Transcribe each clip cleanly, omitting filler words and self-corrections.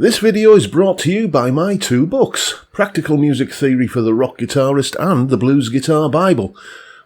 This video is brought to you by my two books, Practical Music Theory for the Rock Guitarist and The Blues Guitar Bible.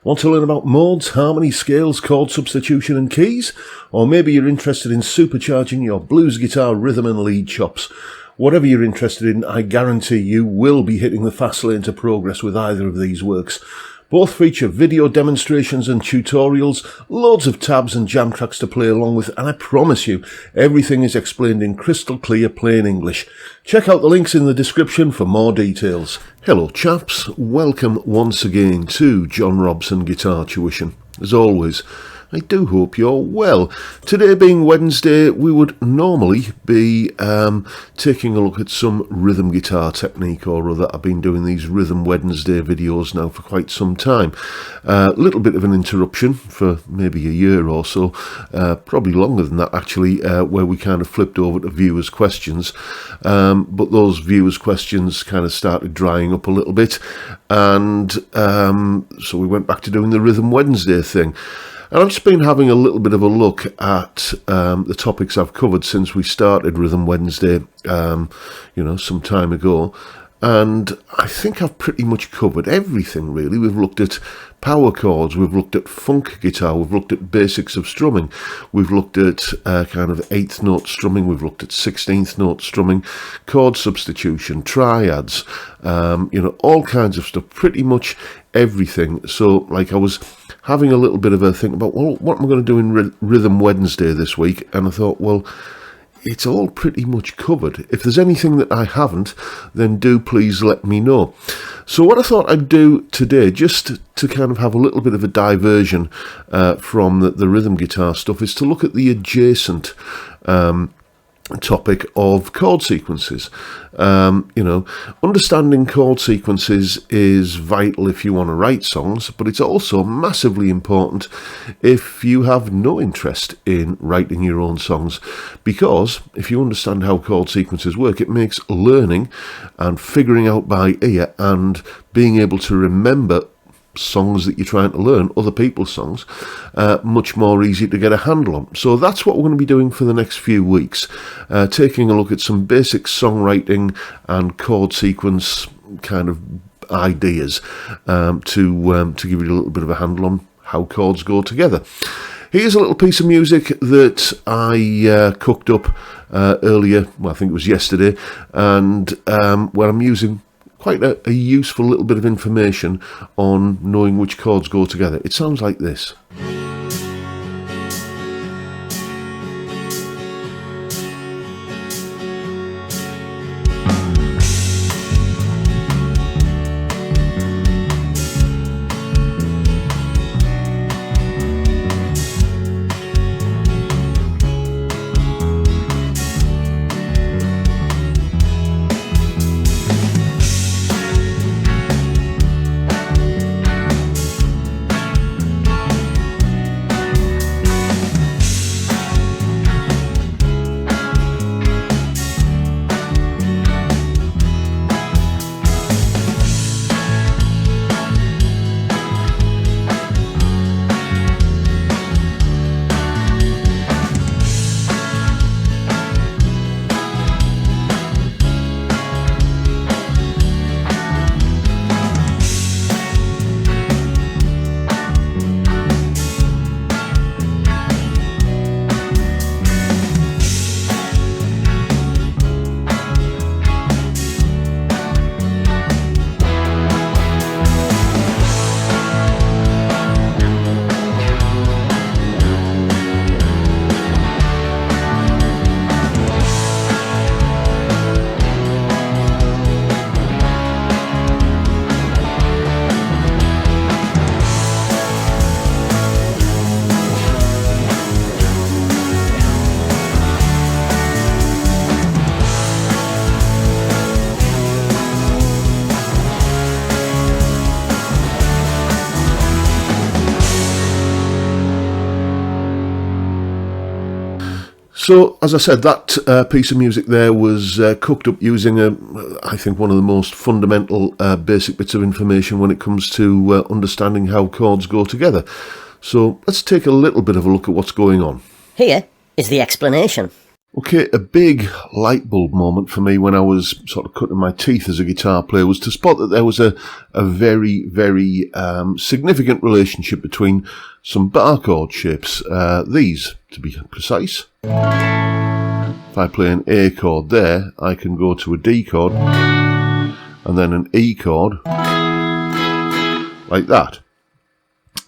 Want to learn about modes, harmony, scales, chord substitution and keys? Or maybe you're interested in supercharging your blues guitar rhythm and lead chops. Whatever you're interested in, I guarantee you will be hitting the fast lane to progress with either of these works. Both feature video demonstrations and tutorials, loads of tabs and jam tracks to play along with, and I promise you, everything is explained in crystal clear plain English. Check out the links in the description for more details. Hello chaps, welcome once again to John Robson Guitar Tuition. As always, I do hope you're well. Today being Wednesday, we would normally be taking a look at some rhythm guitar technique or other. I've been doing these Rhythm Wednesday videos now for quite some time. A little bit of an interruption for maybe a year or so, probably longer than that actually, where we kind of flipped over to viewers' questions. But those viewers' questions kind of started drying up a little bit, and so we went back to doing the Rhythm Wednesday thing. And I've just been having a little bit of a look at the topics I've covered since we started Rhythm Wednesday, some time ago. And I think I've pretty much covered everything, really. We've looked at power chords, we've looked at funk guitar, we've looked at basics of strumming, we've looked at kind of 8th note strumming, we've looked at 16th note strumming, chord substitution, triads, all kinds of stuff, pretty much everything. So, like, I was having a little bit of a think about, well, what am I going to do in Rhythm Wednesday this week? And I thought, well, it's all pretty much covered. If there's anything that I haven't, then do please let me know. So what I thought I'd do today, just to kind of have a little bit of a diversion from the rhythm guitar stuff, is to look at the adjacent topic of chord sequences. Understanding chord sequences is vital if you want to write songs, but it's also massively important if you have no interest in writing your own songs, because if you understand how chord sequences work, it makes learning and figuring out by ear and being able to remember songs that you're trying to learn, other people's songs, much more easy to get a handle on. So that's what we're going to be doing for the next few weeks, taking a look at some basic songwriting and chord sequence kind of ideas to give you a little bit of a handle on how chords go together. Here's a little piece of music that I cooked up earlier, well, I think it was yesterday, and where I'm using quite a useful little bit of information on knowing which chords go together. It sounds like this. So, as I said, that piece of music there was cooked up using, I think, one of the most fundamental basic bits of information when it comes to understanding how chords go together. So, let's take a little bit of a look at what's going on. Here is the explanation. Okay, a big light bulb moment for me when I was sort of cutting my teeth as a guitar player was to spot that there was a very, very significant relationship between some bar chord shapes, these to be precise. If I play an A chord there, I can go to a D chord and then an E chord like that.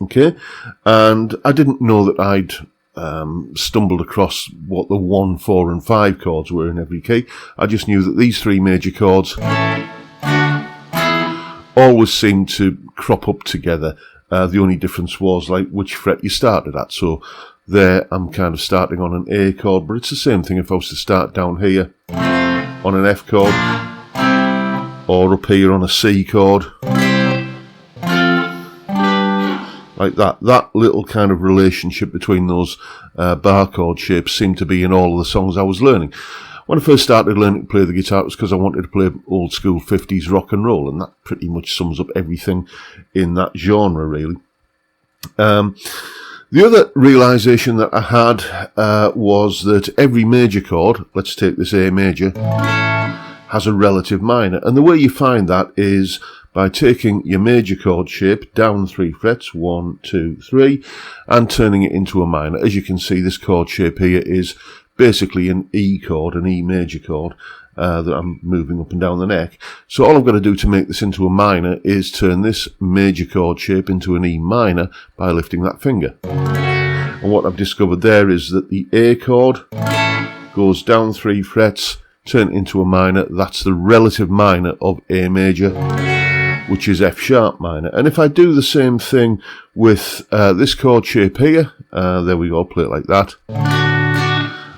Okay, and I didn't know that I'd stumbled across what the 1, 4 and 5 chords were in every key. I just knew that these 3 major chords always seemed to crop up together. The only difference was like which fret you started at. So there I'm kind of starting on an A chord, but it's the same thing if I was to start down here on an F chord or up here on a C chord. Like that. That little kind of relationship between those bar chord shapes seemed to be in all of the songs I was learning. When I first started learning to play the guitar, it was because I wanted to play old school 50s rock and roll, and that pretty much sums up everything in that genre, really. The other realisation that I had was that every major chord, let's take this A major, has a relative minor. And the way you find that is by taking your major chord shape down 3 frets, 1, 2, 3, and turning it into a minor. As you can see, this chord shape here is basically an E chord, an E major chord, that I'm moving up and down the neck. So all I've got to do to make this into a minor is turn this major chord shape into an E minor by lifting that finger. And what I've discovered there is that the A chord goes down 3 frets, turn it into a minor. That's the relative minor of A major, which is F sharp minor. And if I do the same thing with this chord shape here, there we go, play it like that,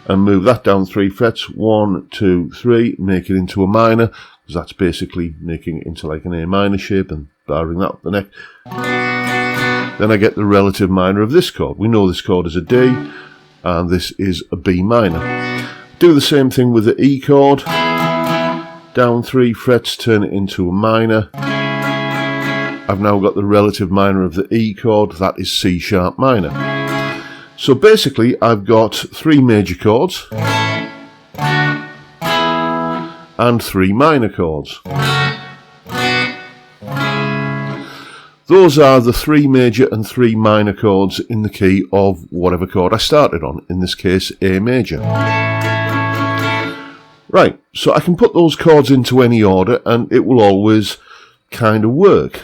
and move that down 3 frets, 1, 2, 3, make it into a minor, because that's basically making it into like an A minor shape and barring that up the neck. Then I get the relative minor of this chord. We know this chord is a D, and this is a B minor. Do the same thing with the E chord, down 3 frets, turn it into a minor. I've now got the relative minor of the E chord, that is C sharp minor. So basically I've got 3 major chords and 3 minor chords. Those are the 3 major and 3 minor chords in the key of whatever chord I started on, in this case A major. Right, so I can put those chords into any order and it will always kind of work.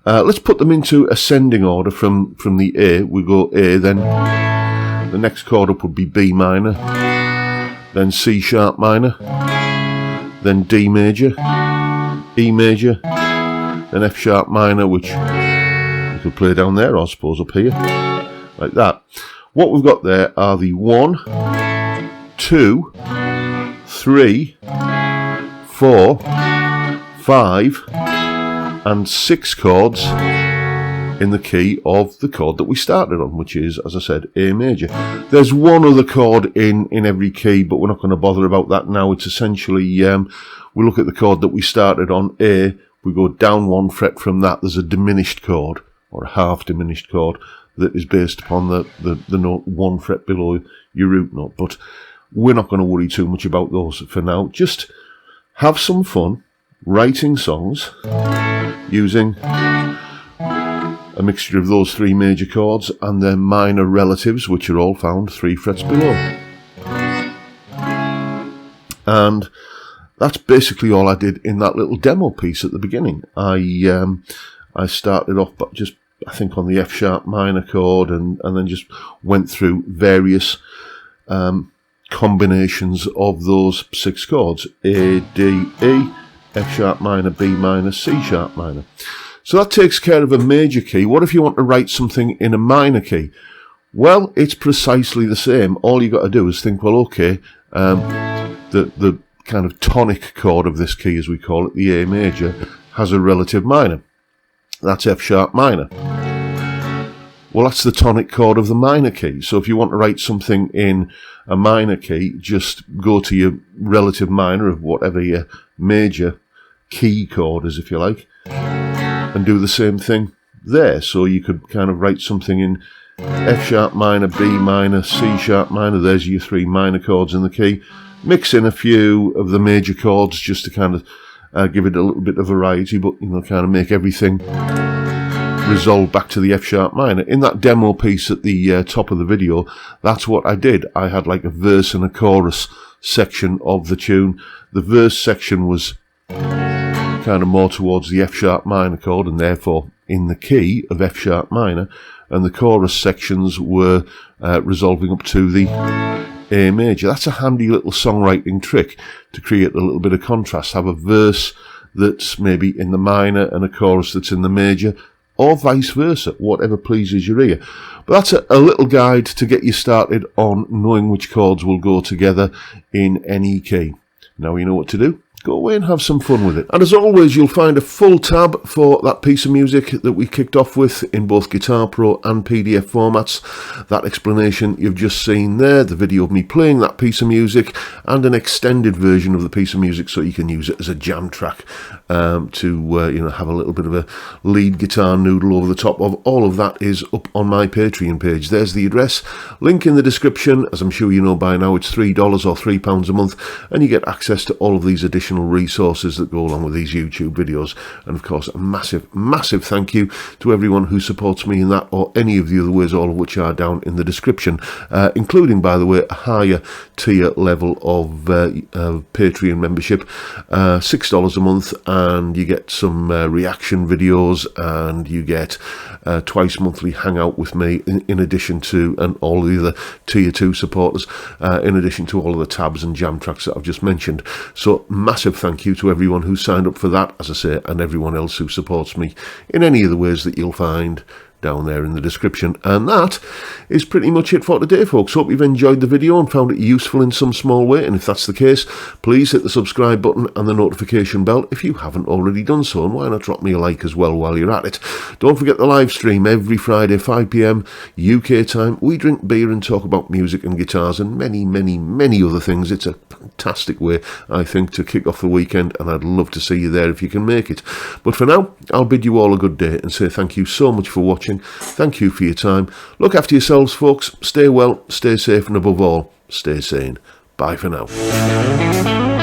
Let's put them into ascending order from the A. We go A, then the next chord up would be B minor, then C sharp minor, then D major, E major, then F sharp minor, which you could play down there, I suppose up here, like that. What we've got there are the 1, 2, 3, 4, 5 and 6 chords in the key of the chord that we started on, which is, as I said, A major. There's one other chord in every key, but we're not going to bother about that now. It's essentially, we look at the chord that we started on, A, we go down 1 fret from that, there's a diminished chord, or a half diminished chord, that is based upon the note 1 fret below your root note. But we're not going to worry too much about those for now. Just have some fun writing songs using a mixture of those 3 major chords and their minor relatives, which are all found 3 frets below. And that's basically all I did in that little demo piece at the beginning. I started off but just, I think, on the F sharp minor chord and then just went through various combinations of those 6 chords: A, D, E, F sharp minor, B minor, C sharp minor. So that takes care of a major key. What if you want to write something in a minor key? Well, it's precisely the same. All you got to do is think, well, okay, the kind of tonic chord of this key, as we call it, the A major, has a relative minor. That's F sharp minor. Well, that's the tonic chord of the minor key. So if you want to write something in a minor key, just go to your relative minor of whatever your major key chord is, if you like, and do the same thing there. So you could kind of write something F sharp minor, B minor, C sharp minor. There's your 3 minor chords in the key. Mix in a few of the major chords just to kind of give it a little bit of variety, but kind of make everything resolve back to the F sharp minor. In that demo piece at the top of the video, that's what I did. I had like a verse and a chorus section of the tune. The verse section was kind of more towards the F sharp minor chord, and therefore in the key of F sharp minor, and the chorus sections were resolving up to the A major. That's a handy little songwriting trick to create a little bit of contrast. Have a verse that's maybe in the minor and a chorus that's in the major, or vice versa, whatever pleases your ear. But that's a little guide to get you started on knowing which chords will go together in any key. Now you know what to do. Go away and have some fun with it. And as always, you'll find a full tab for that piece of music that we kicked off with in both Guitar Pro and PDF formats. That explanation you've just seen there, the video of me playing that piece of music, and an extended version of the piece of music so you can use it as a jam track to have a little bit of a lead guitar noodle over the top of. All of that is up on my Patreon page. There's the address. Link in the description. As I'm sure you know by now, it's $3 or £3 a month, and you get access to all of these additional resources that go along with these YouTube videos. And of course, a massive thank you to everyone who supports me in that or any of the other ways, all of which are down in the description, including, by the way, a higher tier level of Patreon membership, $6 a month, and you get some reaction videos, and you get twice monthly hangout with me in addition to, and all the other tier 2 supporters, in addition to all of the tabs and jam tracks that I've just mentioned. So massive thank you to everyone who signed up for that, as I say, and everyone else who supports me in any of the ways that you'll find down there in the description. And that is pretty much it for today, folks. Hope you've enjoyed the video and found it useful in some small way, and if that's the case, please hit the subscribe button and the notification bell if you haven't already done so, and why not drop me a like as well while you're at it. Don't forget the live stream every Friday 5 PM UK time. We drink beer and talk about music and guitars and many other things. It's a fantastic way, I think, to kick off the weekend, and I'd love to see you there if you can make it. But for now, I'll bid you all a good day and say thank you so much for watching. Thank you for your time. Look after yourselves, folks. Stay well, stay safe, and above all, stay sane. Bye for now.